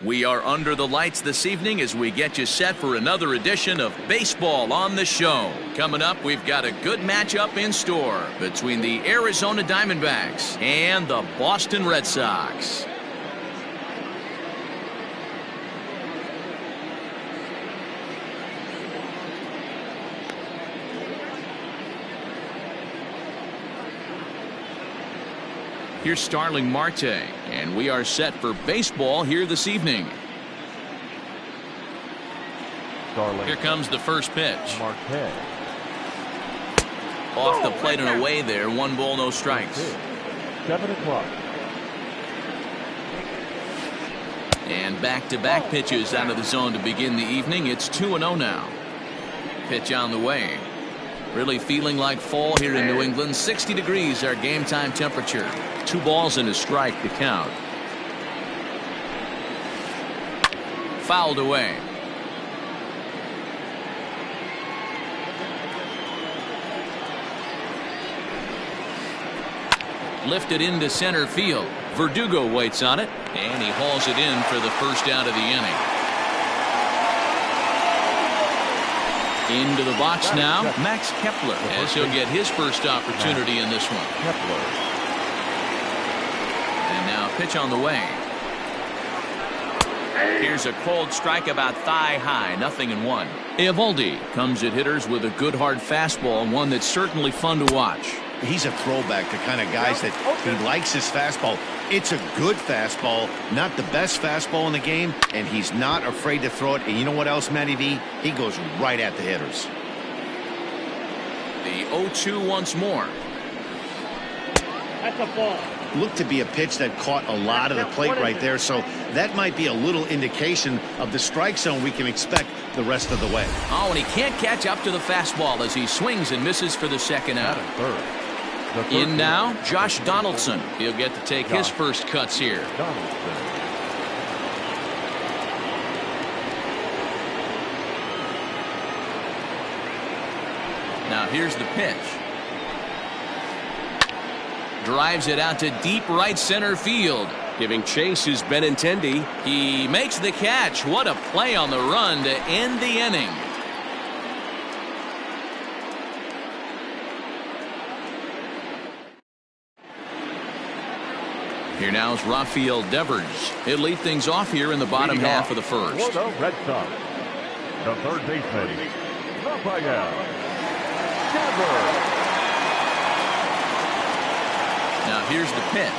We are under the lights this evening as we get you set for another edition of Baseball on the Show. Coming up, we've got a good matchup in store between the Arizona Diamondbacks and the Boston Red Sox. Here's Starling Marte, and we are set for baseball here this evening. Here comes the first pitch. Marte. Off the plate and away there. 1 ball, no strikes. 7 o'clock. And back-to-back pitches out of the zone to begin the evening. It's 2-0 now. Pitch on the way. Really feeling like fall here in New England. 60 degrees our game time temperature. 2 balls and a strike to count. Fouled away. Lifted into center field. Verdugo waits on it, and he hauls it in for the first out of the inning. Into the box now, Max Kepler, as he'll get his first opportunity in this one. And now pitch on the way. Here's a cold strike about thigh high, 0-1. Eovaldi comes at hitters with a good hard fastball, one that's certainly fun to watch. He's a throwback to kind of guys that he likes his fastball. It's a good fastball, not the best fastball in the game, and he's not afraid to throw it. And you know what else, Matty V? He goes right at the hitters. The 0-2 once more. That's a ball. Looked to be a pitch that caught a lot of the plate right there, so that might be a little indication of the strike zone we can expect the rest of the way. Oh, and he can't catch up to the fastball as he swings and misses for the second out. In now, Josh Donaldson. He'll get to take his first cuts here. Now here's the pitch. Drives it out to deep right center field. Giving chase is Benintendi. He makes the catch. What a play on the run to end the inning. Here now is Rafael Devers. He'll lead things off here in the bottom half of the first. For the Red Sox, the third baseman, Rafael Devers. Now here's the pitch.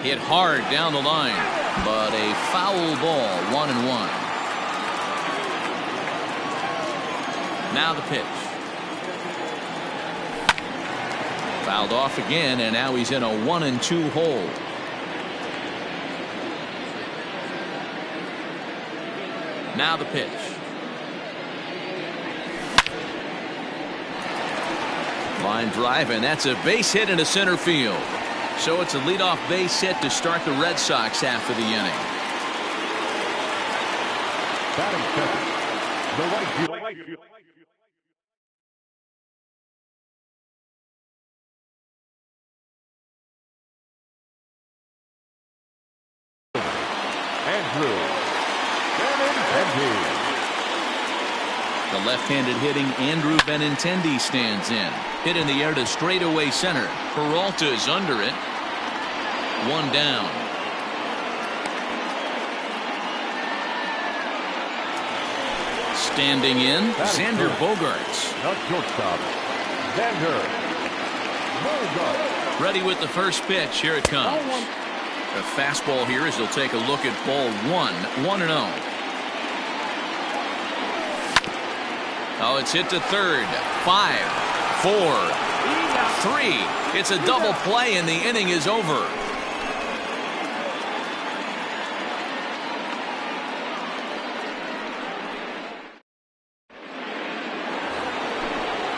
Hit hard down the line, but a foul ball, 1-1. Now the pitch. Fouled off again, and now he's in a 1-2 hole. Now the pitch. Line drive, and that's a base hit into center field. So it's a leadoff base hit to start the Red Sox half of the inning. Batting second, the right field. Andrew Benintendi. The left-handed hitting Andrew Benintendi stands in. Hit in the air to straightaway center. Peralta's under it. 1 down. Standing in, Xander Bogaerts. The shortstop, Xander Bogaerts. Ready with the first pitch. Here it comes. The fastball here as he'll take a look at ball 1. 1-0. Oh, it's hit to third. 5, 4, 3. It's a double play, and the inning is over.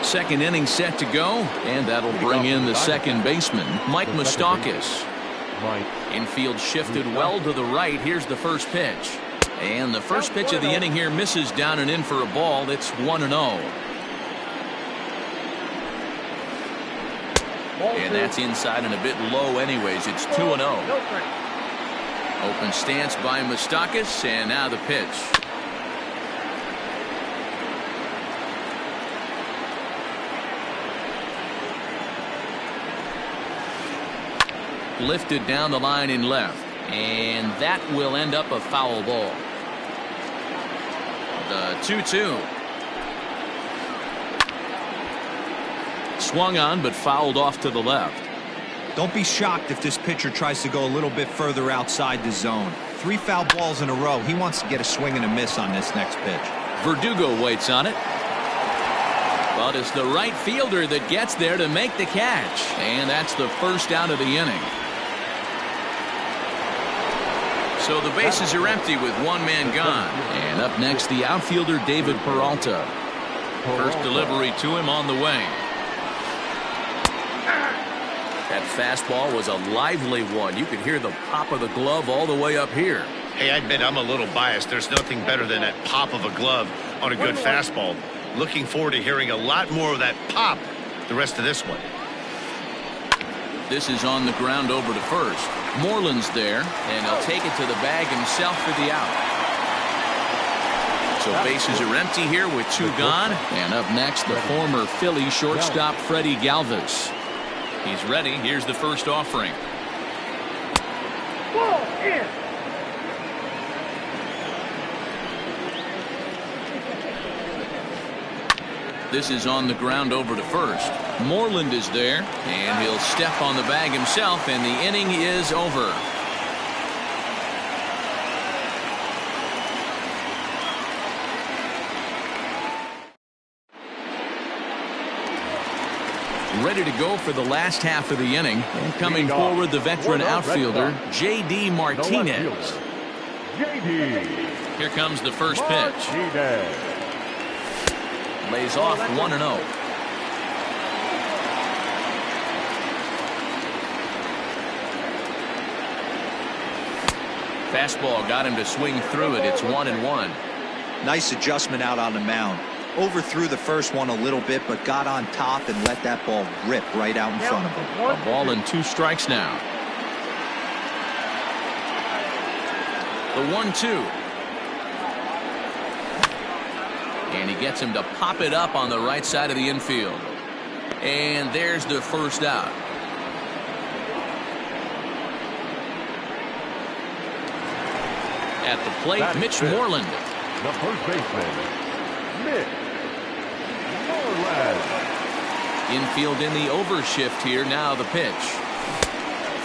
Second inning set to go, and that'll bring in the second baseman, Mike Moustakas. Mike. Infield shifted well to the right. Here's the first pitch. And the first pitch of the inning here misses down and in for a ball. It's 1-0. And that's inside and a bit low anyways. It's 2-0. Open stance by Moustakas, and now the pitch. Lifted down the line in left, and that will end up a foul ball. The 2-2. Swung on but fouled off to the left. Don't be shocked if this pitcher tries to go a little bit further outside the zone. 3 foul balls in a row. He wants to get a swing and a miss on this next pitch. Verdugo waits on it. But it's the right fielder that gets there to make the catch. And that's the first out of the inning. So the bases are empty with one man gone. And up next, the outfielder David Peralta. First delivery to him on the way. That fastball was a lively one. You could hear the pop of the glove all the way up here. Hey, I admit I'm a little biased. There's nothing better than that pop of a glove on a good fastball. Looking forward to hearing a lot more of that pop the rest of this one. This is on the ground over to first. Moreland's there, and he'll take it to the bag himself for the out. So bases are empty here with 2 gone. And up next, the former Philly shortstop Freddie Galvis. He's ready. Here's the first offering. Ball in. This is on the ground over to first. Moreland is there, and he'll step on the bag himself, and the inning is over. Ready to go for the last half of the inning. And coming forward, the veteran outfielder, J.D. Martinez. J.D. Here comes the first pitch. Lays off 1-0. Fastball got him to swing through it. It's 1-1. Nice adjustment out on the mound. Overthrew the first one a little bit, but got on top and let that ball rip right out in front of him. A ball and 2 strikes now. The 1-2. And he gets him to pop it up on the right side of the infield. And there's the first out. At the plate, Mitch Moreland. The first baseman, Mitch Moreland. Infield in the overshift here. Now the pitch.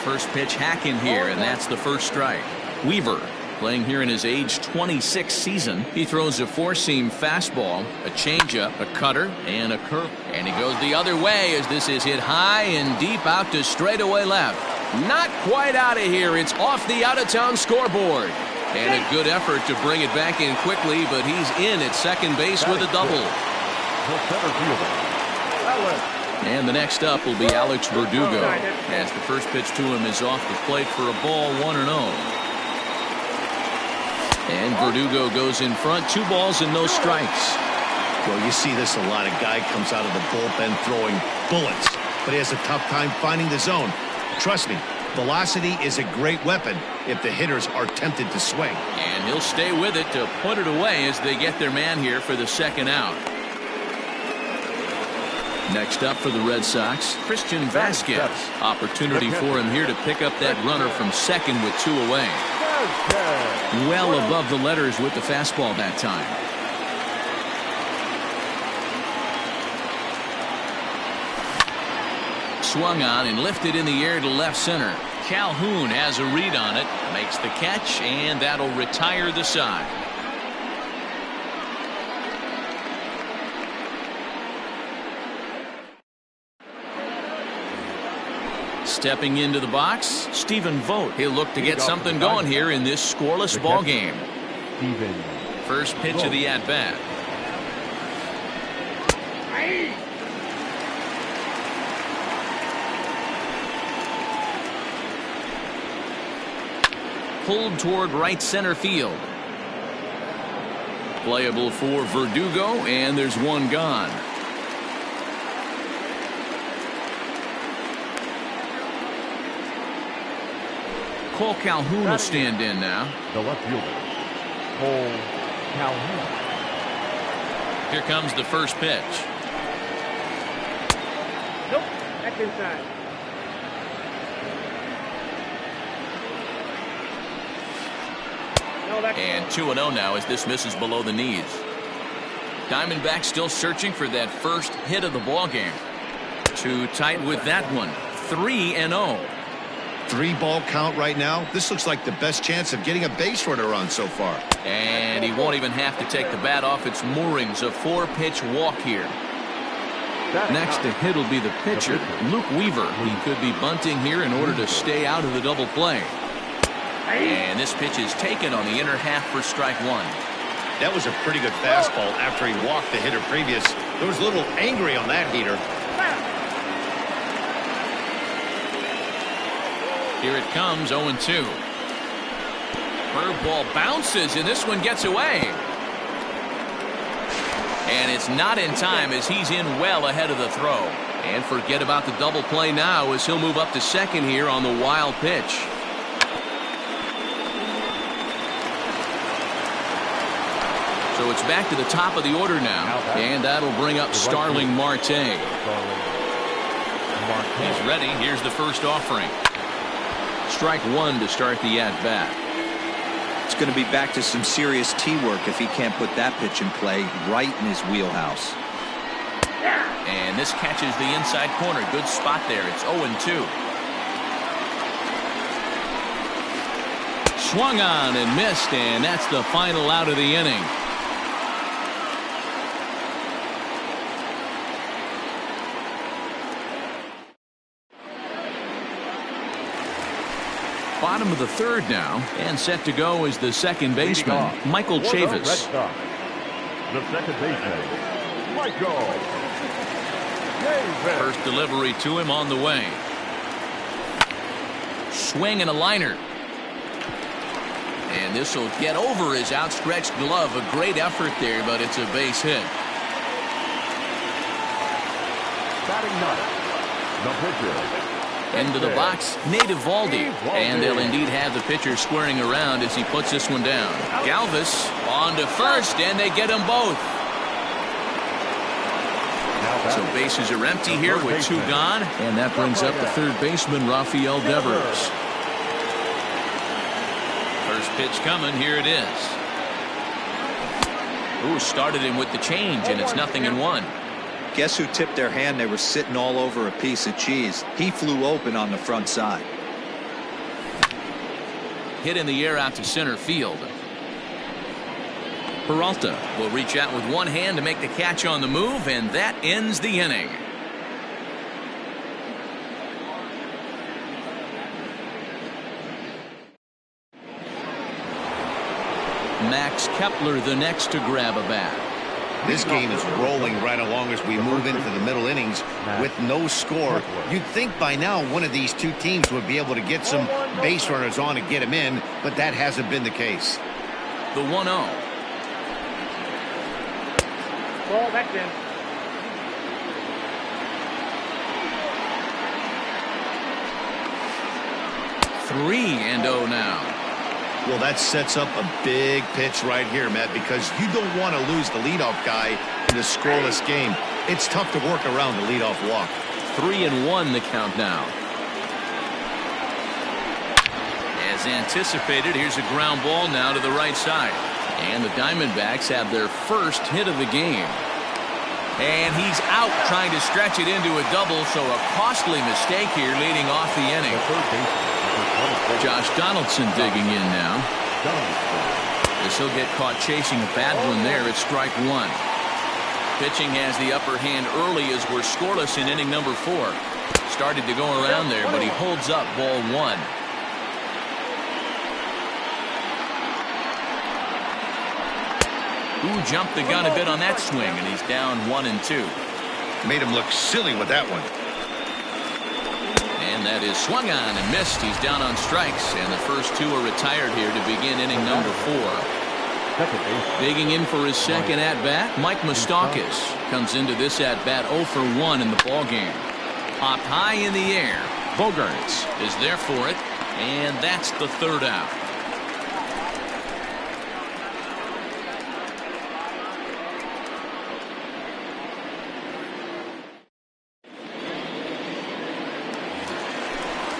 First pitch hack in here, and that's the first strike. Weaver, playing here in his age 26 season. He throws a 4-seam fastball, a changeup, a cutter, and a curve. And he goes the other way as this is hit high and deep out to straightaway left. Not quite out of here. It's off the out-of-town scoreboard. And a good effort to bring it back in quickly, but he's in at second base with a double. The center fielder, Alex. And the next up will be Alex Verdugo, as the first pitch to him is off the plate for a ball, 1-0. And Verdugo goes in front, 2 balls and no strikes. Well, you see this a lot. A guy comes out of the bullpen throwing bullets, but he has a tough time finding the zone. Trust me, velocity is a great weapon if the hitters are tempted to swing. And he'll stay with it to put it away as they get their man here for the second out. Next up for the Red Sox, Christian Vasquez. Opportunity for him here to pick up that runner from second with 2 away. Well above the letters with the fastball that time. Swung on and lifted in the air to left center. Calhoun has a read on it, makes the catch, and that'll retire the side. Stepping into the box, Stephen Vogt. He'll look to get something going here in this scoreless ball game. First pitch of the at-bat. pulled toward right center field. Playable for Verdugo, and there's one gone. Cole Calhoun will stand in now. The left fielder, Cole Calhoun. Here comes the first pitch. Nope, that's inside. No, that's And 2-0 now as this misses below the knees. Diamondbacks still searching for that first hit of the ball game. Too tight with that one. 3-0. 3-ball count right now. This looks like the best chance of getting a base runner on so far. And he won't even have to take the bat off its moorings. A 4-pitch walk here. Next to hit will be the pitcher, Luke Weaver. He could be bunting here in order to stay out of the double play. And this pitch is taken on the inner half for strike one. That was a pretty good fastball after he walked the hitter previous. There was a little angry on that heater. Here it comes, 0-2. Curveball bounces, and this one gets away. And it's not in time as he's in well ahead of the throw. And forget about the double play now as he'll move up to second here on the wild pitch. So it's back to the top of the order now, and that'll bring up Starling Marte. He's ready. Here's the first offering. Strike one to start the at-bat. It's going to be back to some serious T-work if he can't put that pitch in play right in his wheelhouse. And this catches the inside corner. Good spot there. It's 0-2. Swung on and missed, and that's the final out of the inning. Bottom of the third now, and set to go is the second baseman, Michael Chavis. The second baseman, Michael Chavis. First delivery to him on the way. Swing and a liner. And this will get over his outstretched glove. A great effort there, but it's a base hit. Batting ninth, the pitcher. Into the box, Nate Eovaldi. And they'll indeed have the pitcher squaring around as he puts this one down. Galvis on to first, and they get them both. So bases are empty here with two gone. And that brings up the third baseman, Rafael Devers. First pitch coming, here it is. Ooh, started him with the change, and it's 0-1. Guess who tipped their hand? They were sitting all over a piece of cheese. He flew open on the front side. Hit in the air out to center field. Peralta will reach out with one hand to make the catch on the move, and that ends the inning. Max Kepler the next to grab a bat. This game is rolling right along as we move into the middle innings with no score. You'd think by now one of these two teams would be able to get some base runners on and get them in, but that hasn't been the case. The 1-0. ball back in. 3-0 now. Well, that sets up a big pitch right here, Matt, because you don't want to lose the leadoff guy in a scoreless game. It's tough to work around the leadoff walk. 3-1 the count now. As anticipated, here's a ground ball now to the right side. And the Diamondbacks have their first hit of the game. And he's out trying to stretch it into a double, so a costly mistake here leading off the inning. Josh Donaldson digging in now. As he'll get caught chasing a bad one there at strike one. Pitching has the upper hand early as we're scoreless in inning number 4. Started to go around there, but he holds up ball one. Who jumped the gun a bit on that swing, and he's down 1-2. Made him look silly with that one. And And that is swung on and missed. He's down on strikes, and the first two are retired here to begin inning number 4. Digging in for his second at-bat, Mike Moustakas comes into this at-bat 0 for 1 in the ballgame. Popped high in the air. Bogaerts is there for it, and that's the third out.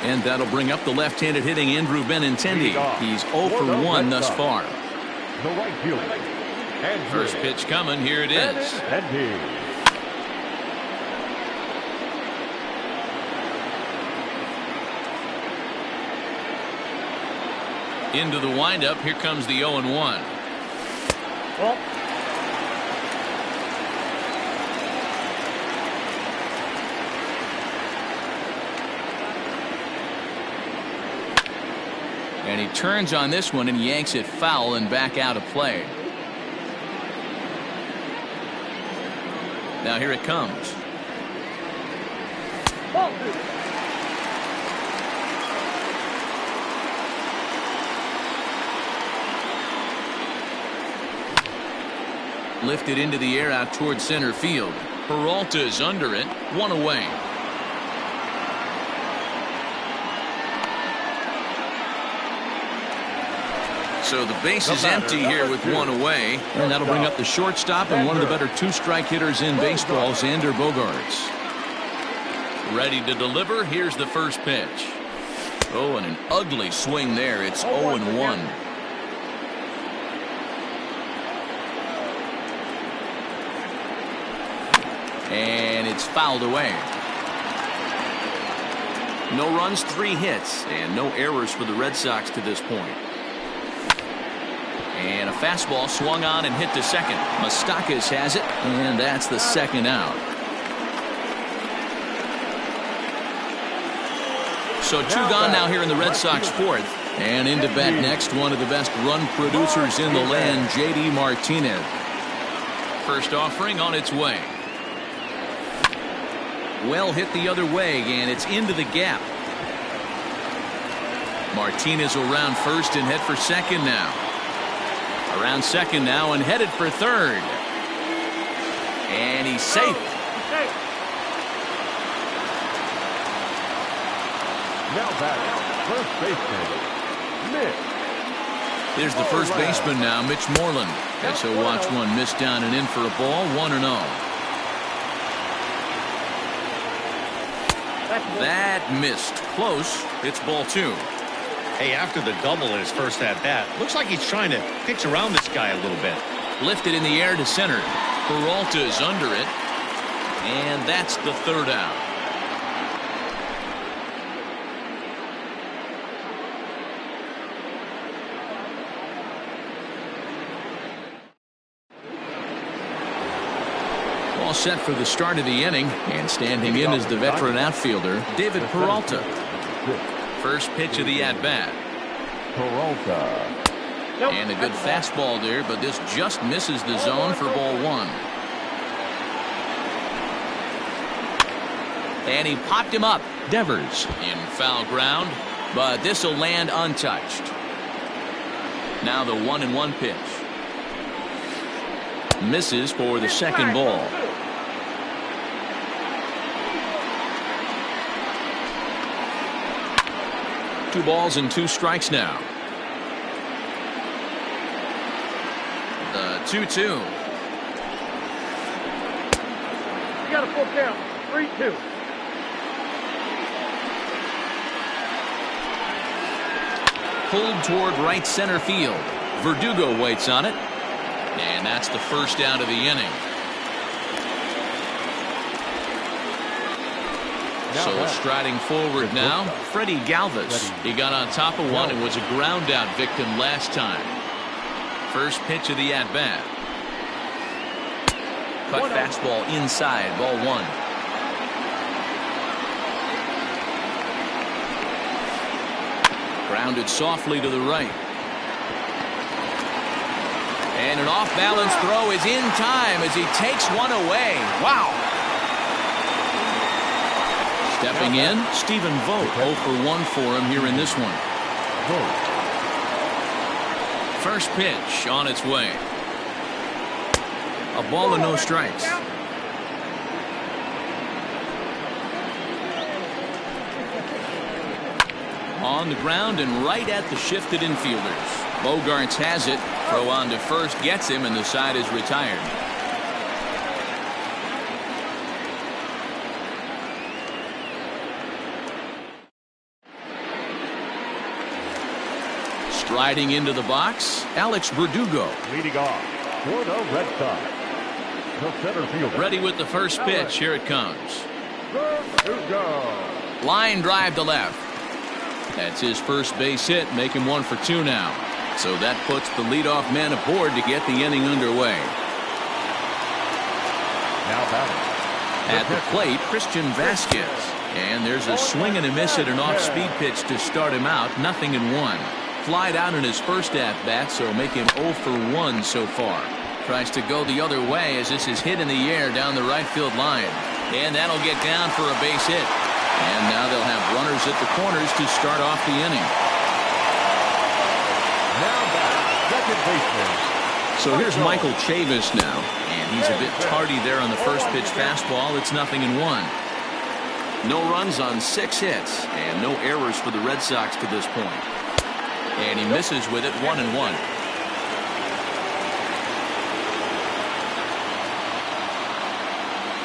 And that'll bring up the left-handed hitting Andrew Benintendi. He's 0 for 1 thus far. The right fielder. First pitch coming. Here it is. Into the windup. Here comes the 0-1. Ball. And he turns on this one and yanks it foul and back out of play. Now here it comes. Ball. Lifted into the air out towards center field. Peralta's under it. 1 away. So the base is empty here with 1 away. And that'll bring up the shortstop and one of the better two-strike hitters in baseball, Xander Bogaerts. Ready to deliver. Here's the first pitch. Oh, and an ugly swing there. It's 0-1. And it's fouled away. No runs, 3 hits, and no errors for the Red Sox to this point. And a fastball swung on and hit to second. Moustakas has it, and that's the second out. So 2 gone now here in the Red Sox 4th. And into bat next, one of the best run producers in the land, J.D. Martinez. First offering on its way. Well hit the other way, and it's into the gap. Martinez will round first and head for second now. Around second now and headed for third. And he's safe. Now back, first baseman, Mitch. There's the first baseman now, Mitch Moreland. As he'll watch one miss down and in for a ball, 1-0. That missed. Close. It's ball 2. Hey, after the double in his first at-bat, looks like he's trying to pitch around this guy a little bit. Lifted in the air to center. Peralta is under it. And that's the third out. All set for the start of the inning, and standing in is the veteran outfielder, David Peralta. First pitch of the at-bat. Peralta. And a good fastball there, but this just misses the zone for ball 1. And he popped him up. Devers in foul ground, but this will land untouched. Now the 1-1 pitch. Misses for the second ball. 2 balls and 2 strikes now. The 2-2. You got a full count. 3-2. Pulled toward right center field. Verdugo waits on it. And that's the first out of the inning. So striding forward now, Freddie Galvis. He got on top of one and was a ground out victim last time. First pitch of the at-bat. Cut fastball inside, ball 1. Grounded softly to the right. And an off-balance throw is in time as he takes one away. Wow. Stepping in, Stephen Vogt, 0 for 1 for him here in this one. First pitch on its way. A ball and no strikes. On the ground and right at the shifted infielders. Bogarts has it. Throw on to first gets him, and the side is retired. Striding into the box, Alex Verdugo. Leading off for the Red Sox, the center fielder. Ready with the first pitch. Here it comes. Verdugo. Line drive to left. That's his first base hit, make him 1 for 2 now. So that puts the leadoff man aboard to get the inning underway. Now batting. At the plate, Christian Vasquez. And there's a swing and a miss at an off-speed pitch to start him out. 0-1. Flied out in his first at-bat, so make him 0 for 1 so far. Tries to go the other way as this is hit in the air down the right field line. And that'll get down for a base hit. And now they'll have runners at the corners to start off the inning. Now back, second baseman. So here's Michael Chavis now. And he's a bit tardy there on the first pitch fastball. It's 0-1. No runs on 6 hits. And no errors for the Red Sox to this point. And he misses with it 1-1.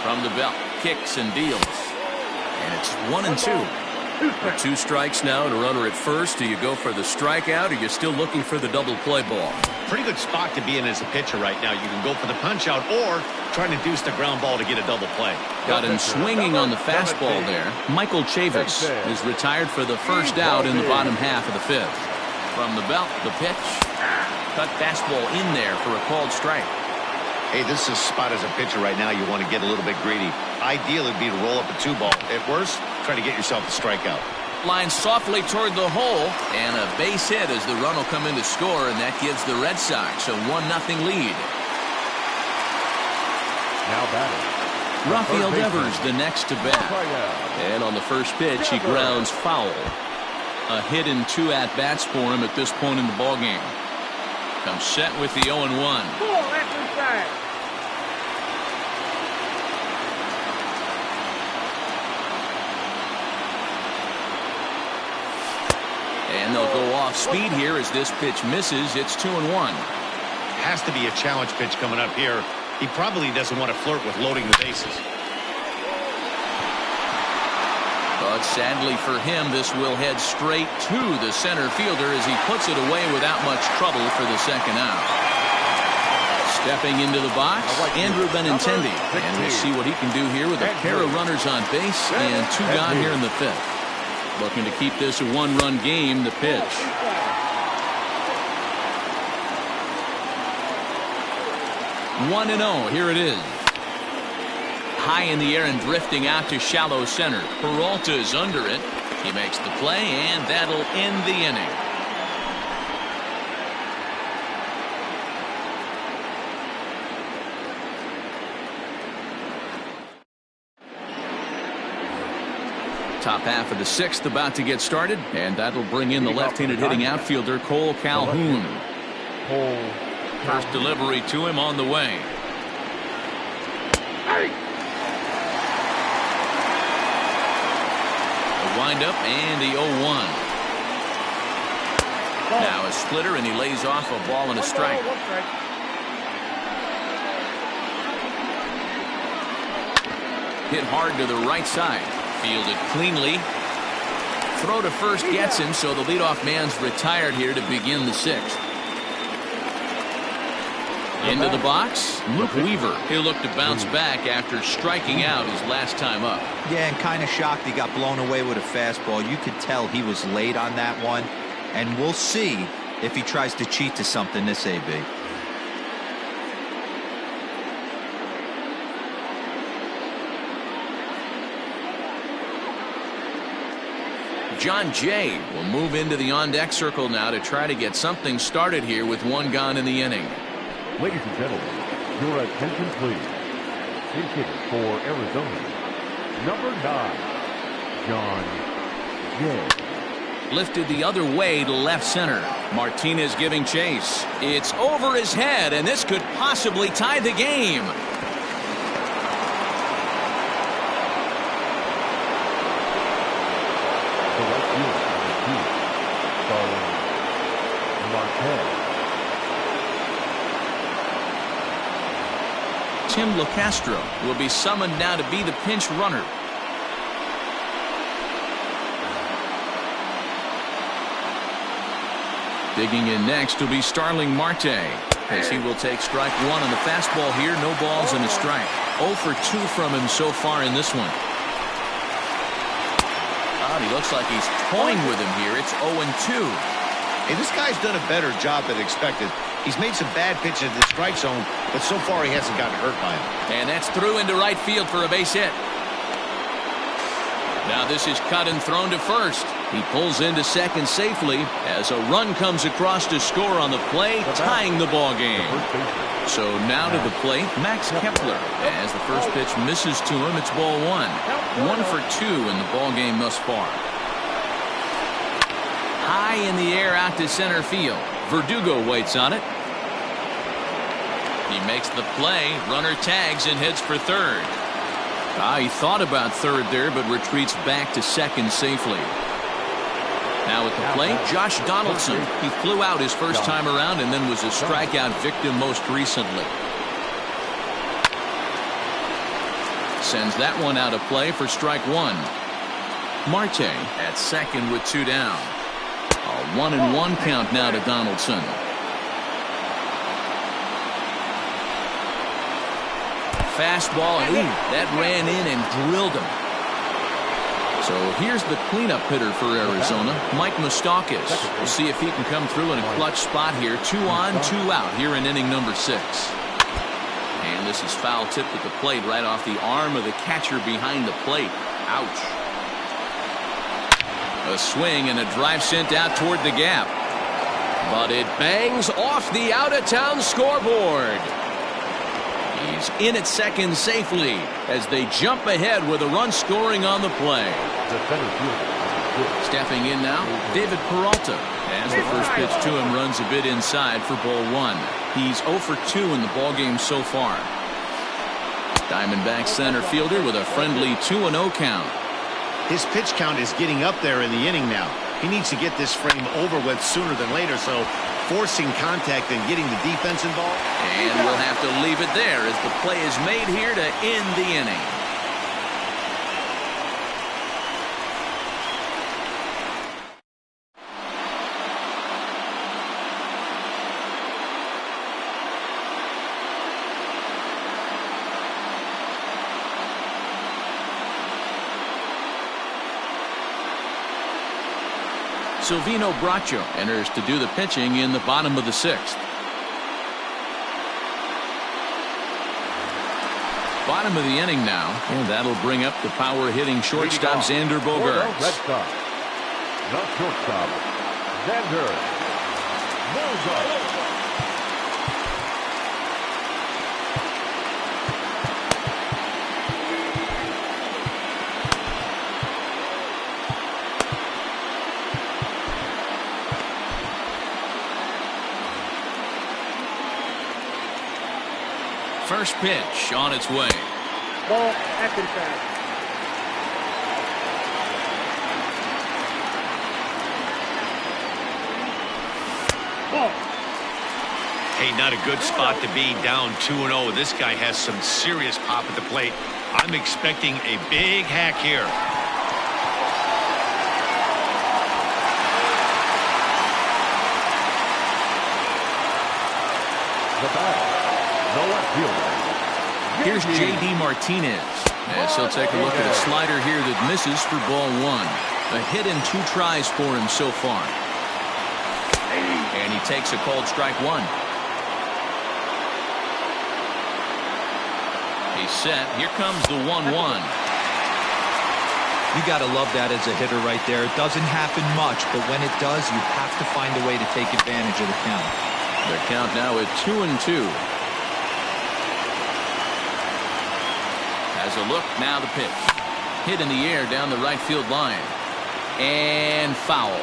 From the belt, kicks and deals. And it's 1-2. For 2 strikes now and a runner at first. Do you go for the strikeout, or you're still looking for the double play ball? Pretty good spot to be in as a pitcher right now. You can go for the punch out or trying to deuce the ground ball to get a double play. Got him swinging on the fastball there. Michael Chavis is retired for the first out in the bottom half of the 5th. From the belt, the pitch. Cut fastball in there for a called strike. Hey, this is a spot as a pitcher right now. You want to get a little bit greedy. Ideal would be to roll up a 2-ball. At worst, try to get yourself a strikeout. Line softly toward the hole, and a base hit as the run will come in to score, and that gives the Red Sox a 1-0 lead. Now batting. Rafael Devers the next to bat. And on the first pitch, he grounds foul. A hit in 2 at-bats for him at this point in the ballgame. Comes set with the 0-1. And they'll go off speed here as this pitch misses. It's 2-1. Has to be a challenge pitch coming up here. He probably doesn't want to flirt with loading the bases. But sadly for him, this will head straight to the center fielder as he puts it away without much trouble for the second out. Stepping into the box, Andrew Benintendi. And we'll see what he can do here with a pair of runners on base and 2 gone here in the 5th. Looking to keep this a 1-run game. The pitch. One 1-0. Here it is. High in the air and drifting out to shallow center. Peralta is under it. He makes the play, and that'll end the inning. Top half of the 6th about to get started, and that'll bring in the left-handed hitting outfielder Cole Calhoun. First delivery to him on the way. A windup and the 0-1. Now a splitter, and he lays off a ball and a strike. Hit hard to the right side. Fielded cleanly. Throw to first gets him, so the leadoff man's retired here to begin the 6th. Into the box, Luke Weaver. He'll look to bounce back after striking out his last time up. Yeah, and kind of shocked he got blown away with a fastball. You could tell he was late on that one. And we'll see if he tries to cheat to something this AB. John Jay will move into the on-deck circle now to try to get something started here with 1 gone in the inning. Ladies and gentlemen, your attention please. His hitter for Arizona, number 9, John Jay. Lifted the other way to left center. Martinez giving chase. It's over his head, and this could possibly tie the game. The right fielder, number 2, Starling Marte. Tim LaCastro will be summoned now to be the pinch runner. Digging in next will be Starling Marte, as he will take strike one on the fastball here. No balls and a strike. 0 for 2 from him so far in this one. He looks like he's toying with him here. It's 0-2. Hey, this guy's done a better job than expected. He's made some bad pitches in the strike zone, but so far he hasn't gotten hurt by them. And that's through into right field for a base hit. Now this is cut and thrown to first. He pulls into second safely as a run comes across to score on the play, tying the ball game. So now to the plate, Max Kepler. As the first pitch misses to him, it's ball 1. 1 for 2 in the ball game thus far. High in the air out to center field. Verdugo waits on it. He makes the play. Runner tags and heads for third. He thought about third there, but retreats back to second safely. Now at the plate, Josh Donaldson. He flew out his first time around and then was a strikeout victim most recently. Sends that one out of play for strike 1. Marte at second with 2 down. A 1-1 count now to Donaldson. Fastball, and that ran in and drilled him. So here's the cleanup hitter for Arizona, Mike Moustakas. We'll see if he can come through in a clutch spot here. 2 on, 2 out here in inning number 6. And this is foul tipped at the plate right off the arm of the catcher behind the plate. Ouch. A swing and a drive sent out toward the gap. But it bangs off the out-of-town scoreboard. He's in at second safely as they jump ahead with a run scoring on the play. Stepping in now, David Peralta. As the first pitch to him runs a bit inside for ball 1. He's 0 for 2 in the ballgame so far. Diamondback center fielder with a friendly 2-0 count. His pitch count is getting up there in the inning now. He needs to get this frame over with sooner than later, so forcing contact and getting the defense involved. And we'll have to leave it there as the play is made here to end the inning. Silvino Bracho enters to do the pitching in the bottom of the 6th. Bottom of the inning now, and that'll bring up the power hitting shortstop Xander Bogaerts. Red Sox. The shortstop, Xander Bogaerts. First pitch on its way. Ball, acting fast. Ball. Hey, not a good spot to be down 2-0. This guy has some serious pop at the plate. I'm expecting a big hack here. The batter, the left fielder. Here's J.D. Martinez as he'll take a look at a slider here that misses for ball 1. A hit in 2 tries for him so far. And he takes a called strike 1. He's set. Here comes the 1-1. You got to love that as a hitter right there. It doesn't happen much, but when it does, you have to find a way to take advantage of the count. The count now at 2-2. As a look, now the pitch. Hit in the air down the right field line. And foul.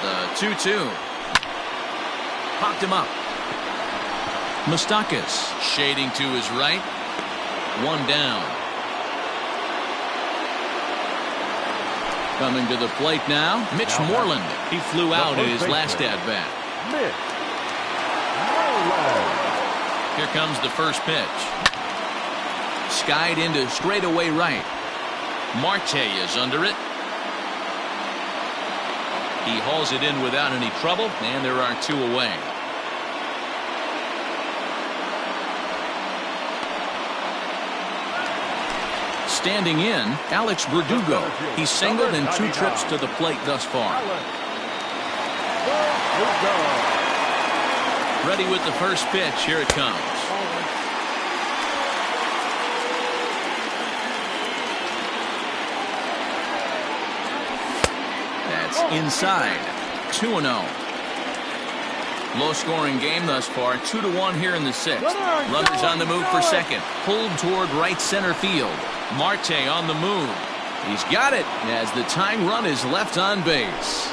The 2-2. Popped him up. Moustakas shading to his right. One down. Coming to the plate now, Mitch Moreland. He flew out in his last at-bat. Here comes the first pitch. Skied into straightaway right. Marte is under it. He hauls it in without any trouble, and there are two away. Standing in, Alex Verdugo. He's singled in 2 trips to the plate thus far. Ready with the first pitch. Here it comes. That's inside. 2-0. Low-scoring game thus far. 2-1 here in the 6th. Runners on the move for second. Pulled toward right center field. Marte on the move. He's got it as the tying run is left on base.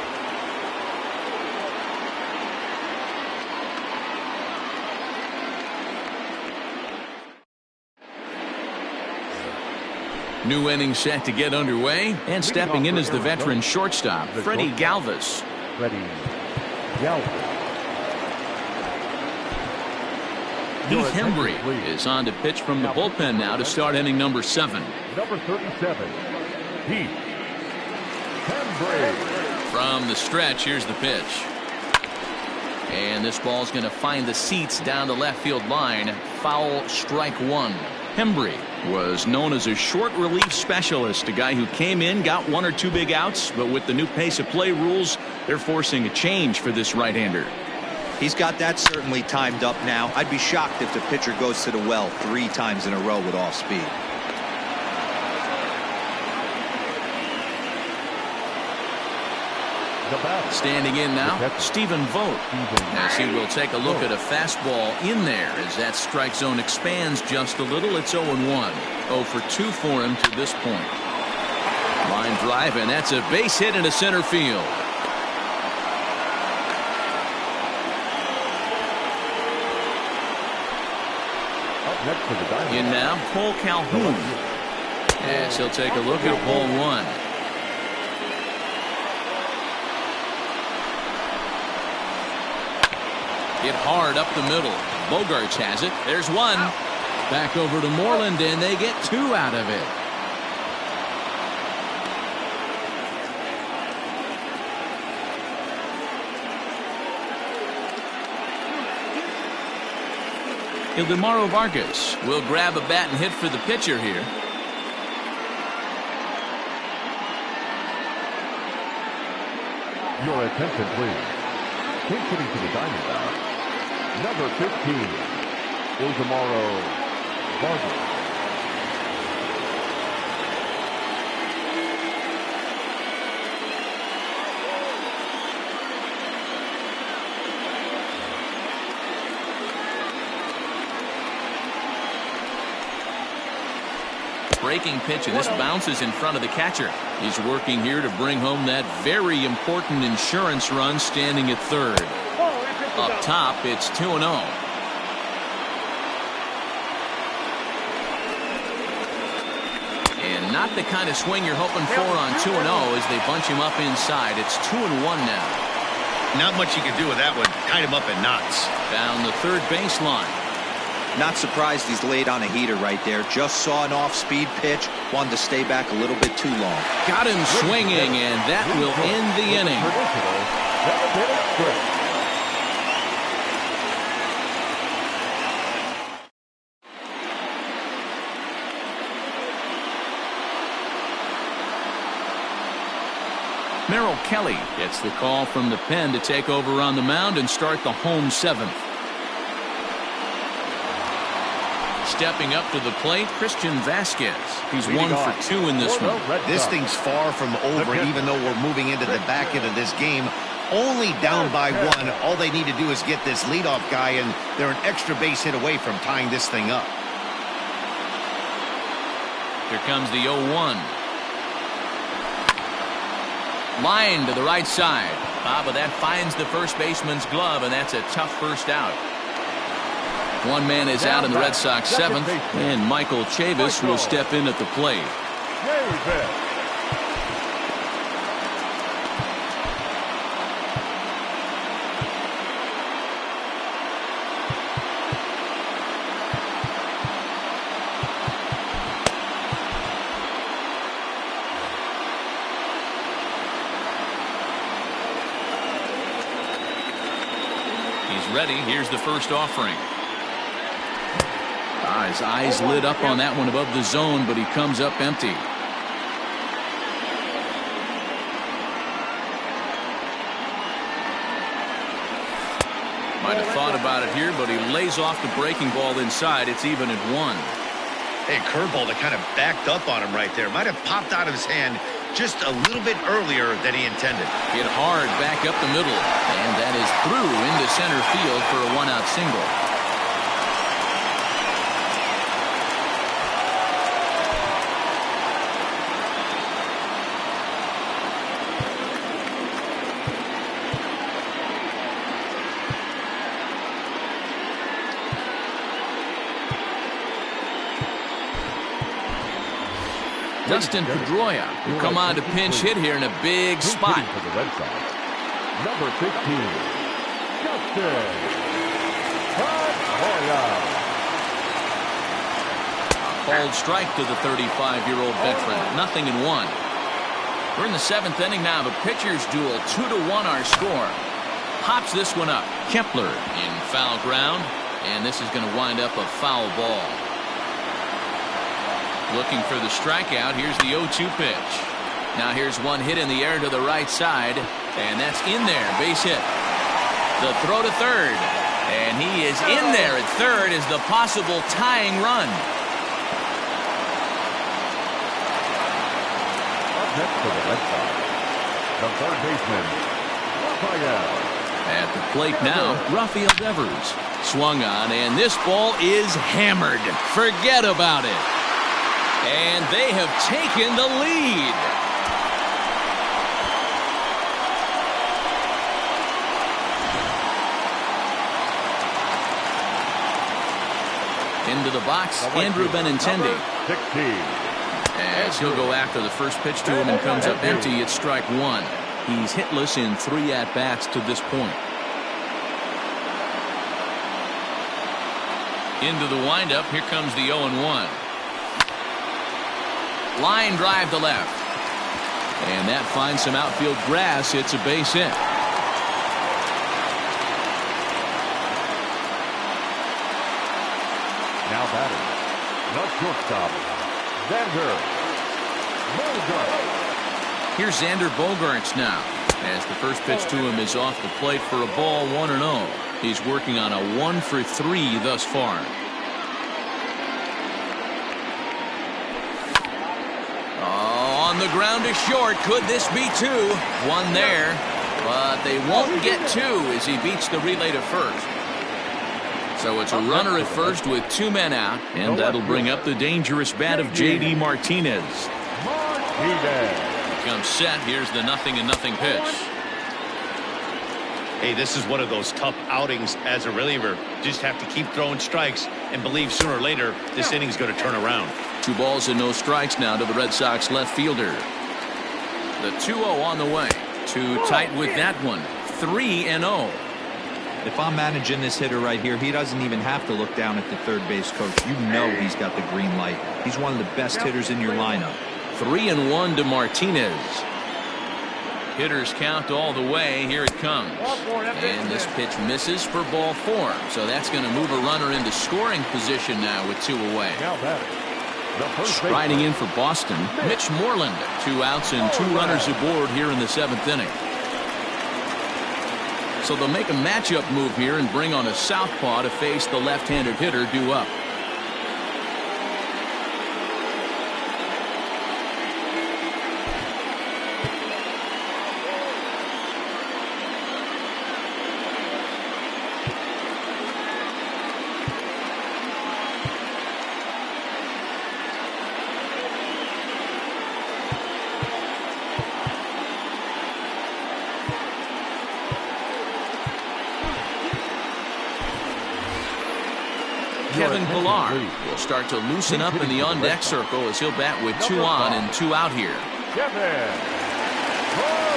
New inning set to get underway, and stepping in is the veteran shortstop, Freddie Galvis. Heath Hembry is on to pitch from the bullpen now to start inning number 7. Number 37, Heath Hembry. From the stretch, here's the pitch. And this ball's going to find the seats down the left field line. Foul, strike 1. Hembry was known as a short relief specialist, a guy who came in, got 1 or 2 big outs, but with the new pace of play rules, they're forcing a change for this right-hander. He's got that certainly timed up now. I'd be shocked if the pitcher goes to the well 3 times in a row with off speed. Standing in now, Stephen Vogt, as he will take a look at a fastball in there as that strike zone expands just a little. It's 0-1. 0 for 2 for him to this point. Line drive, and that's a base hit into center field. In now, Cole Calhoun, as he'll take a look at ball 1. Hit hard up the middle. Bogarts has it. There's 1. Back over to Moreland, and they get 2 out of it. Ildemaro Vargas will grab a bat and hit for the pitcher here. Your attention, please. Pitching to the Diamondbacks, number 15, Ildemaro Vargas. Breaking pitch, and this bounces in front of the catcher. He's working here to bring home that very important insurance run, standing at third. Up top, it's 2-0. And not the kind of swing you're hoping for on 2-0 as they bunch him up inside. It's 2-1 now. Not much you can do with that one. Tied him up in knots. Down the third baseline. Not surprised he's laid on a heater right there. Just saw an off-speed pitch. Wanted to stay back a little bit too long. Got him swinging, and that will end the inning. Merrill Kelly gets the call from the pen to take over on the mound and start the home 7th. Stepping up to the plate, Christian Vasquez. He's 1 for 2 in this one. This thing's far from over, even though we're moving into the back end of this game. Only down by 1. All they need to do is get this leadoff guy, and they're an extra base hit away from tying this thing up. Here comes the 0-1. Line to the right side. But that finds the first baseman's glove, and that's a tough first out. One man is out in the Red Sox seventh, and Michael Chavis will step in at the plate. Ready. Here's the first offering. His eyes lit up on that one above the zone, but he comes up empty. Might have thought about it here, but he lays off the breaking ball inside. It's even at 1. Hey, curveball that kind of backed up on him right there. Might have popped out of his hand just a little bit earlier than he intended. Hit hard back up the middle, and that is through into center field for a 1-out single. Dustin Pedroia will come on to pinch hit here in a big spot. For the Red Sox, number 15, Dustin Pedroia. Called strike to the 35-year-old veteran. 0-1. We're in the 7th inning now of a pitcher's duel. 2-1 our score. Pops this one up. Kepler in foul ground, and this is going to wind up a foul ball. Looking for the strikeout. Here's the 0-2 pitch. Now here's one hit in the air to the right side, and that's in there. Base hit. The throw to third, and he is in there at third as the possible tying run. Up next for the Red Sox, the third baseman, Rafael. At the plate now, Rafael Devers. Swung on, and this ball is hammered. Forget about it. And they have taken the lead. Into the box, Andrew Benintendi. 16. As he'll go after the first pitch to him and comes up empty, it's strike 1. He's hitless in 3 at-bats to this point. Into the windup, here comes the 0-1. Line drive to left. And that finds some outfield grass. It's a base hit. Now batting, the shortstop, Xander Bogaerts. Here's Xander Bogaerts now, as the first pitch to him is off the plate for a ball, 1-0. He's working on a 1-for-3 thus far. On the ground to short. Could this be 2? 1 there, but they won't get 2 as he beats the relay to first. So it's a runner at first with 2 men out, and that'll bring up the dangerous bat of J.D. Martinez. Comes set. Here's the 0-0 pitch. Hey, this is one of those tough outings as a reliever. Just have to keep throwing strikes and believe sooner or later this inning's going to turn around. 2 balls and no strikes now to the Red Sox left fielder. The 2-0 on the way. Too tight with that one. 3-0. If I'm managing this hitter right here, he doesn't even have to look down at the third base coach. You know he's got the green light. He's one of the best hitters in your lineup. 3-1 to Martinez. Hitters count all the way. Here it comes. And this pitch misses for ball 4. So that's going to move a runner into scoring position now with 2 away. Striding in for Boston, Mitch Moreland. 2 outs and 2 runners aboard here in the 7th inning. So they'll make a matchup move here and bring on a southpaw to face the left-handed hitter due up. Kevin Pillar will start to loosen up in the on-deck circle as he'll bat with 2 on and 2 out here. Kevin Pillar.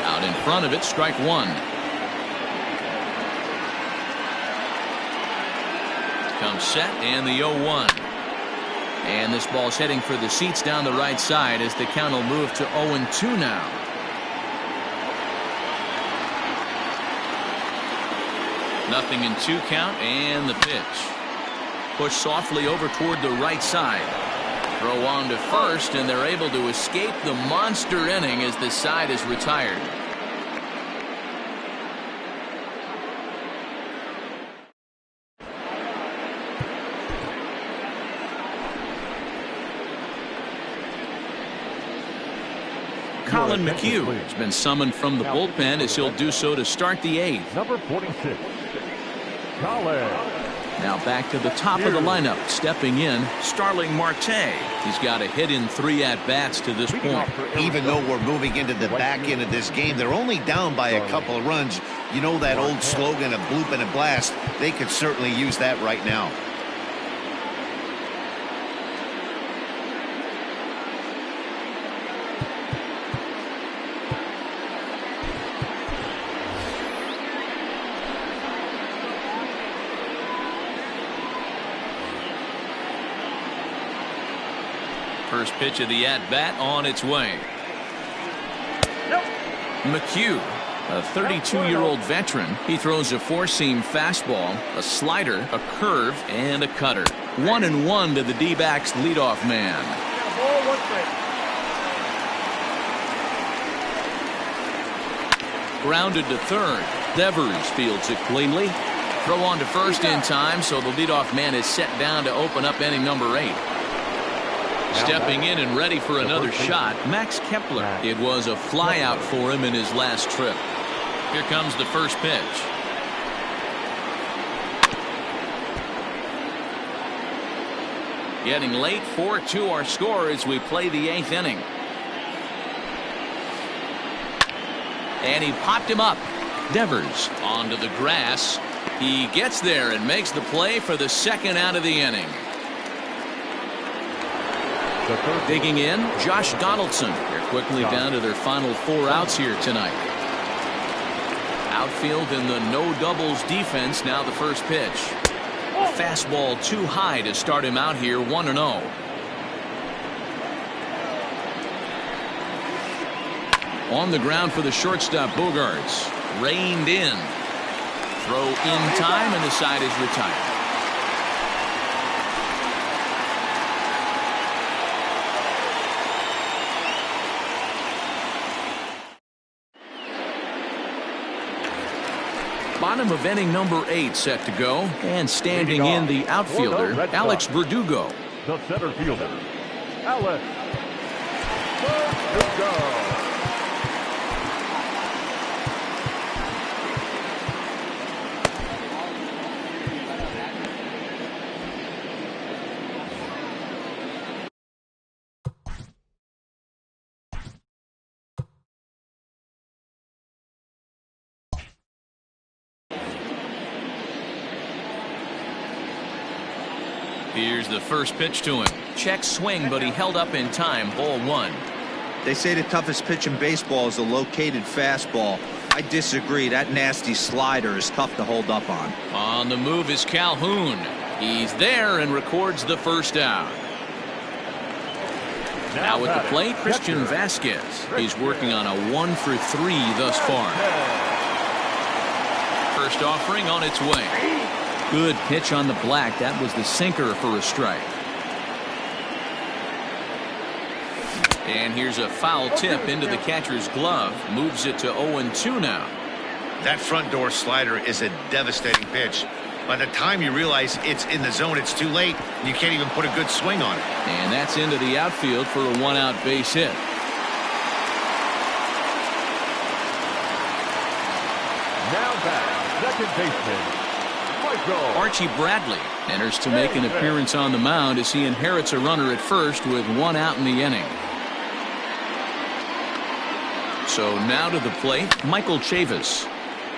Out in front of it, strike 1. Comes set and the 0-1. And this ball's heading for the seats down the right side as the count will move to 0-2 now. Nothing in 2 count and the pitch. Push softly over toward the right side. Throw on to first and they're able to escape the monster inning as the side is retired. Colin McHugh has been summoned from the bullpen as he'll do so to start the 8th. Number 46, Colin. Now back to the top of the lineup. Stepping in, Starling Marte. He's got a hit in 3 at-bats to this point. Even though we're moving into the back end of this game, they're only down by a couple of runs. You know that old slogan of bloop and a blast? They could certainly use that right now. First pitch of the at-bat on its way. McHugh, a 32-year-old veteran. He throws a 4-seam fastball, a slider, a curve, and a cutter. 1-1 to the D-backs leadoff man. Grounded to third. Devers fields it cleanly. Throw on to first in time, so the leadoff man is set down to open up inning number 8. Stepping in and ready for another shot, Max Kepler. It was a flyout for him in his last trip. Here comes the first pitch. Getting late, 4-2 our score as we play the 8th inning. And he popped him up. Devers onto the grass. He gets there and makes the play for the 2nd out of the inning. Digging in, Josh Donaldson. They're quickly down to their final 4 outs here tonight. Outfield in the no doubles defense. Now the first pitch. Fastball too high to start him out here, 1-0. On the ground for the shortstop, Bogarts. Reined in. Throw in time and the side is retired. Bottom of inning number 8 set to go, and standing in the outfielder, Alex Verdugo. The center fielder, Alex Verdugo. Here's the first pitch to him. Check swing, but he held up in time. Ball 1. They say the toughest pitch in baseball is a located fastball. I disagree. That nasty slider is tough to hold up on. On the move is Calhoun. He's there and records the first out. Now at the plate, Christian Vasquez. He's working on a 1-for-3 thus far. First offering on its way. Good pitch on the black. That was the sinker for a strike. And here's a foul tip into the catcher's glove. Moves it to 0-2 now. That front door slider is a devastating pitch. By the time you realize it's in the zone, it's too late. You can't even put a good swing on it. And that's into the outfield for a 1-out base hit. Now back, second baseman, Archie Bradley enters to make an appearance on the mound as he inherits a runner at first with 1 out in the inning. So now to the plate, Michael Chavis.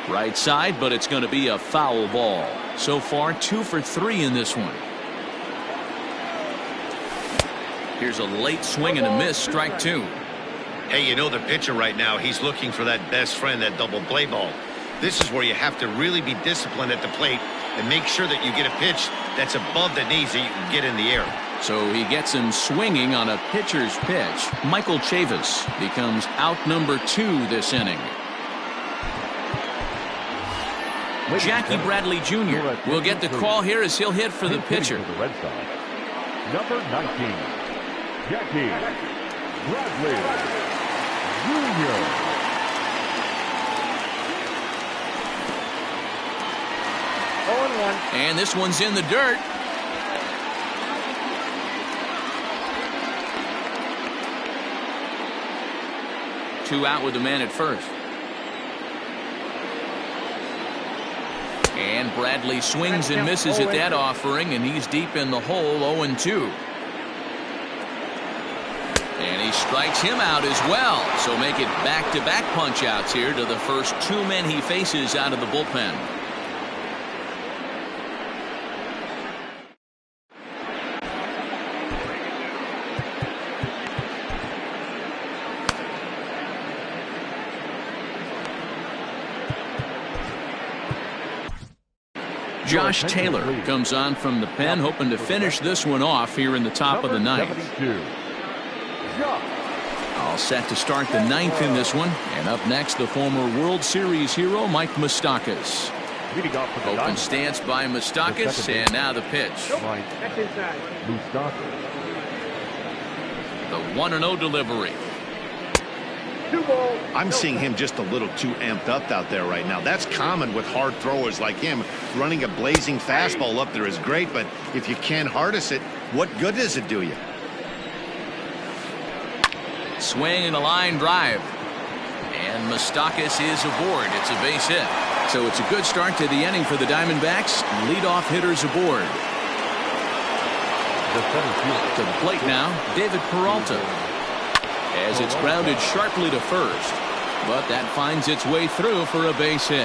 Right side, but it's going to be a foul ball. So far, 2 for 3 in this one. Here's a late swing and a miss, strike 2. Hey, you know the pitcher right now, he's looking for that best friend, that double play ball. This is where you have to really be disciplined at the plate and make sure that you get a pitch that's above the knees that you can get in the air. So he gets him swinging on a pitcher's pitch. Michael Chavis becomes out number 2 this inning. Jackie Bradley Jr. will get the call here as he'll hit for the pitcher. The Red Sox. Number 19, Jackie Bradley Jr. And this one's in the dirt. Two out with the man at first. And Bradley swings and misses at that offering, and he's deep in the hole, 0-2. And he strikes him out as well. So make it back-to-back punch-outs here to the first 2 men he faces out of the bullpen. Josh Taylor comes on from the pen, hoping to finish this one off here in the top of the ninth. All set to start the ninth in this one. And up next, the former World Series hero, Mike Moustakas. Open stance by Moustakas, and now the pitch. The 1-0 delivery. I'm seeing him just a little too amped up out there right now. That's common with hard throwers like him. Running a blazing fastball up there is great, but if you can't harness it, what good does it do you? Swing and a line drive. And Moustakas is aboard. It's a base hit. So it's a good start to the inning for the Diamondbacks. Leadoff hitters aboard. To the plate now, David Peralta. As it's grounded sharply to first, but that finds its way through for a base hit.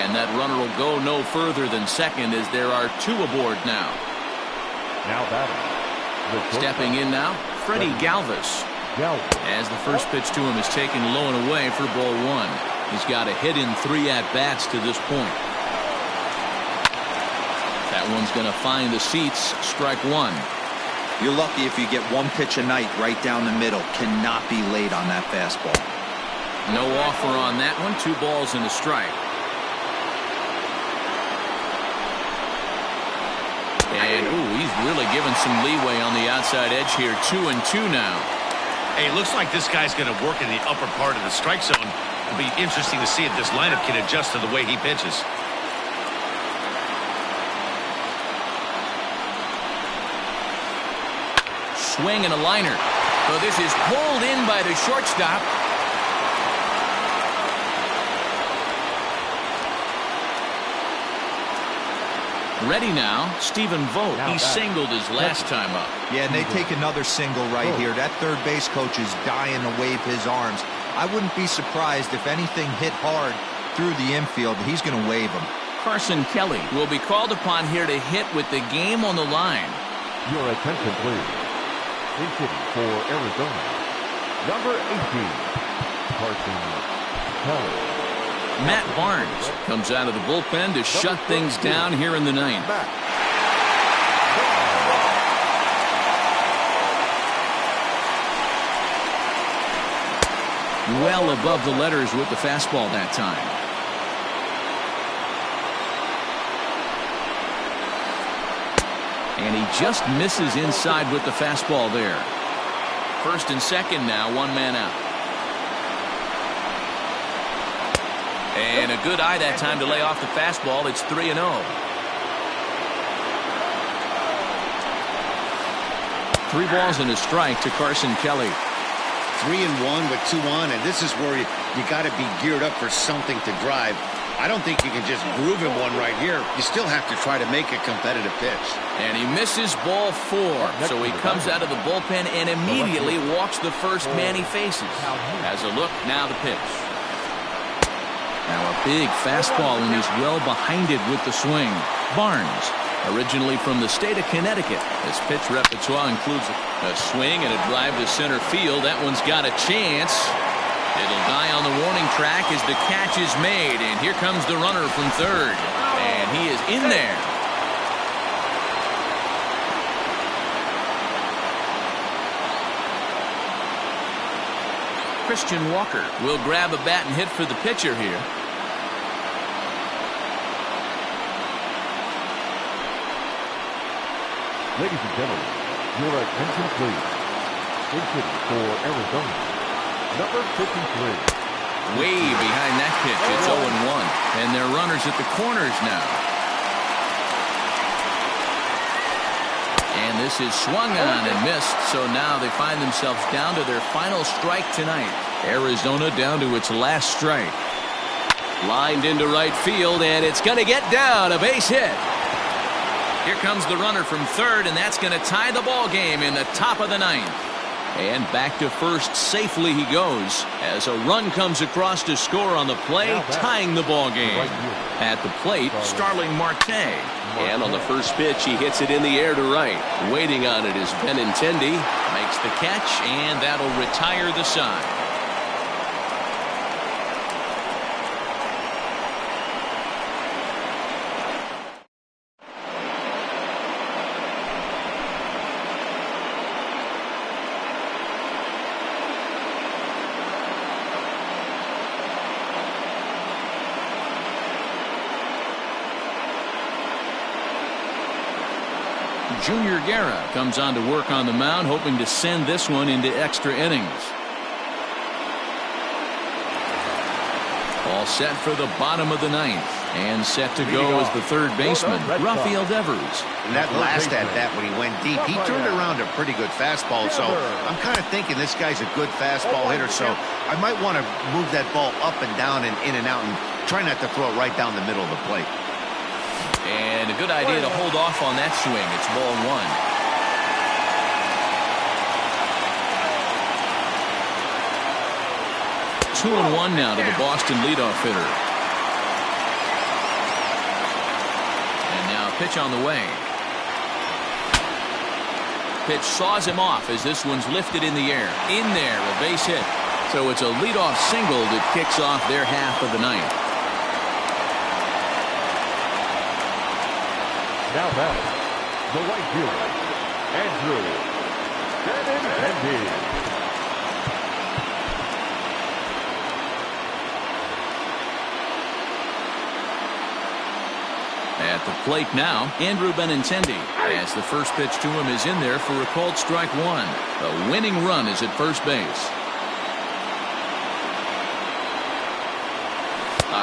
And that runner will go no further than second as there are 2 aboard now. Now batting. Stepping in now, Freddie Galvis. As the first pitch to him is taken low and away for ball 1. He's got a hit in 3 at-bats to this point. That one's going to find the seats, strike 1. You're lucky if you get 1 pitch a night right down the middle. Cannot be late on that fastball. No offer on that one. 2 balls and a strike. And he's really given some leeway on the outside edge here. 2-2 now. Hey, it looks like this guy's going to work in the upper part of the strike zone. It'll be interesting to see if this lineup can adjust to the way he pitches. Swing and a liner. So this is pulled in by the shortstop. Ready now, Stephen Vogt. He singled his last time up. Yeah, and they take another single right here. That third base coach is dying to wave his arms. I wouldn't be surprised if anything hit hard through the infield. He's going to wave them. Carson Kelly will be called upon here to hit with the game on the line. Your attention, please. In hitting for Arizona, number 18, Carson Kelly. Matt Barnes comes out of the bullpen to shut things down here in the ninth. Well above the letters with the fastball that time. And he just misses inside with the fastball there. First and second now, 1 man out. And a good eye that time to lay off the fastball. It's 3-0. 3 balls and a strike to Carson Kelly. 3-1 with 2 on, and this is where you got to be geared up for something to drive. I don't think you can just groove him one right here. You still have to try to make a competitive pitch. And he misses ball 4. So he comes out of the bullpen and immediately walks the first man he faces. Has a look, now the pitch. Now a big fastball, and he's well behind it with the swing. Barnes, originally from the state of Connecticut. His pitch repertoire includes a swing and a drive to center field. That one's got a chance. It'll die on the warning track as the catch is made. And here comes the runner from third. And he is in there. Christian Walker will grab a bat and hit for the pitcher here. Ladies and gentlemen, your attention please. Pitching for Arizona, number 53. Way behind that pitch. It's 0-1. And they're runners at the corners now. And this is swung on and missed, so now they find themselves down to their final strike tonight. Arizona down to its last strike. Lined into right field, and it's going to get down, a base hit. Here comes the runner from third, and that's going to tie the ball game in the top of the ninth. And back to first safely he goes as a run comes across to score on the play, tying the ball game. At the plate, Starling Marte. And on the first pitch, he hits it in the air to right. Waiting on it is Benintendi. Makes the catch, and that'll retire the side. Junior Guerra comes on to work on the mound, hoping to send this one into extra innings. All set for the bottom of the ninth, and set to go as the third baseman, Rafael Devers. And that last at bat when he went deep, he turned around a pretty good fastball. So I'm kind of thinking this guy's a good fastball hitter. So I might want to move that ball up and down and in and out and try not to throw it right down the middle of the plate. And a good idea to hold off on that swing. It's ball 1. 2-1 now to the Boston leadoff hitter. And now a pitch on the way. Pitch saws him off as this one's lifted in the air. In there, a base hit. So it's a leadoff single that kicks off their half of the ninth. Now back, the right fielder, Andrew Benintendi. At the plate now, Andrew Benintendi, as the first pitch to him is in there for a called strike 1. A winning run is at first base.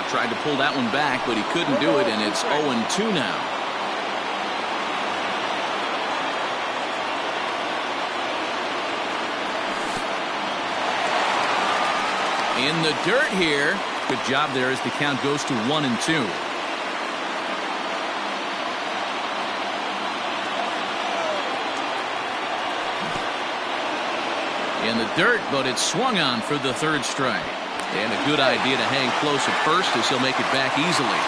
Tried to pull that one back, but he couldn't do it, and it's 0-2 now. In the dirt here. Good job there as the count goes to 1-2. In the dirt, but it's swung on for the third strike. And a good idea to hang close at first as he'll make it back easily.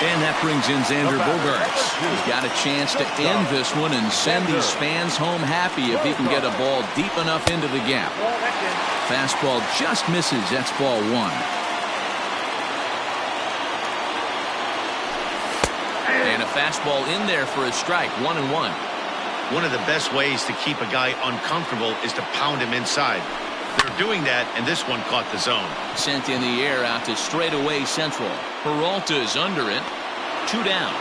And that brings in Xander Bogaerts. He's got a chance to end this one and send these fans home happy if he can get a ball deep enough into the gap. Fastball just misses. That's ball 1. And a fastball in there for a strike. 1-1. One of the best ways to keep a guy uncomfortable is to pound him inside. They're doing that, and this one caught the zone. Sent in the air out to straightaway central. Peralta's under it. 2 down.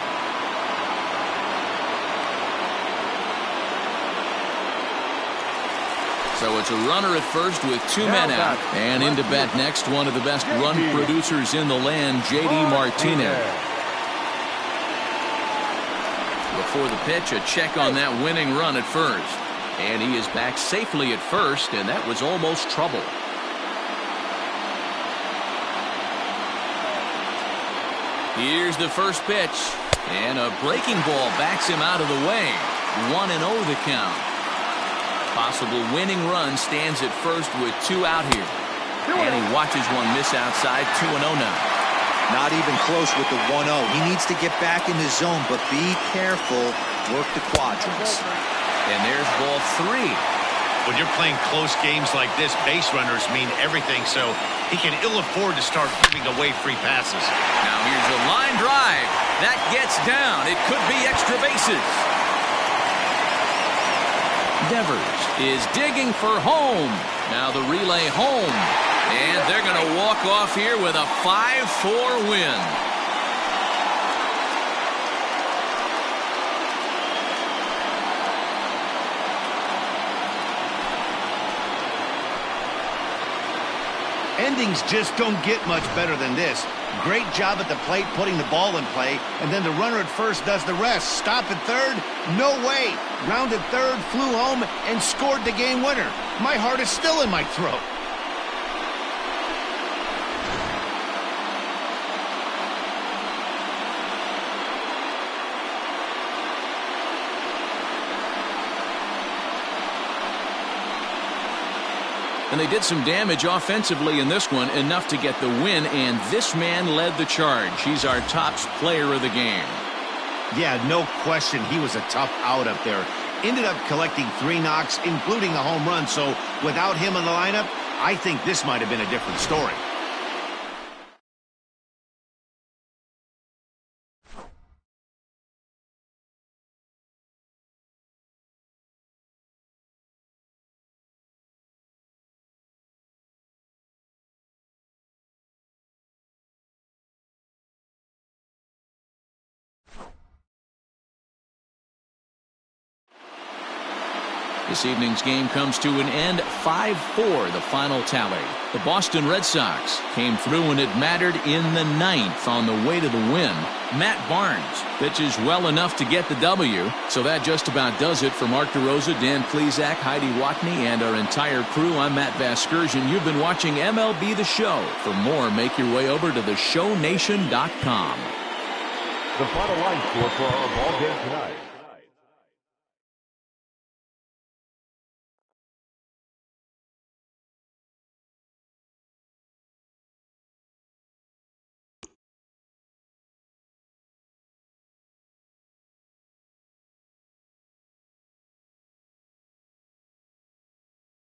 So it's a runner at first with 2 men out. And into bat next, one of the best run producers in the land, J.D. Martinez. Before the pitch, a check on that winning run at first. And he is back safely at first, and that was almost trouble. Here's the first pitch. And a breaking ball backs him out of the way. 1-0 the count. Possible winning run stands at first with 2 out here. And he watches one miss outside. 2-0 now. Not even close with the 1-0. He needs to get back in the zone, but be careful. Work the quadrants. And there's ball 3. When you're playing close games like this, base runners mean everything, so he can ill afford to start giving away free passes. Now here's a line drive. That gets down. It could be extra bases. Devers is digging for home. Now the relay home. And they're going to walk off here with a 5-4 win. Endings just don't get much better than this. Great job at the plate putting the ball in play, and then the runner at first does the rest. Stop at third? No way. Rounded third, flew home, and scored the game winner. My heart is still in my throat. And they did some damage offensively in this one, enough to get the win, and this man led the charge. He's our top player of the game. Yeah, no question, he was a tough out up there. Ended up collecting 3 knocks, including a home run, so without him in the lineup, I think this might have been a different story. This evening's game comes to an end. 5-4, the final tally. The Boston Red Sox came through when it mattered in the 9th on the way to the win. Matt Barnes pitches well enough to get the W. So that just about does it for Mark DeRosa, Dan Plesac, Heidi Watney, and our entire crew. I'm Matt Vasgersian. You've been watching MLB The Show. For more, make your way over to theshownation.com. The final line score for our ball game tonight.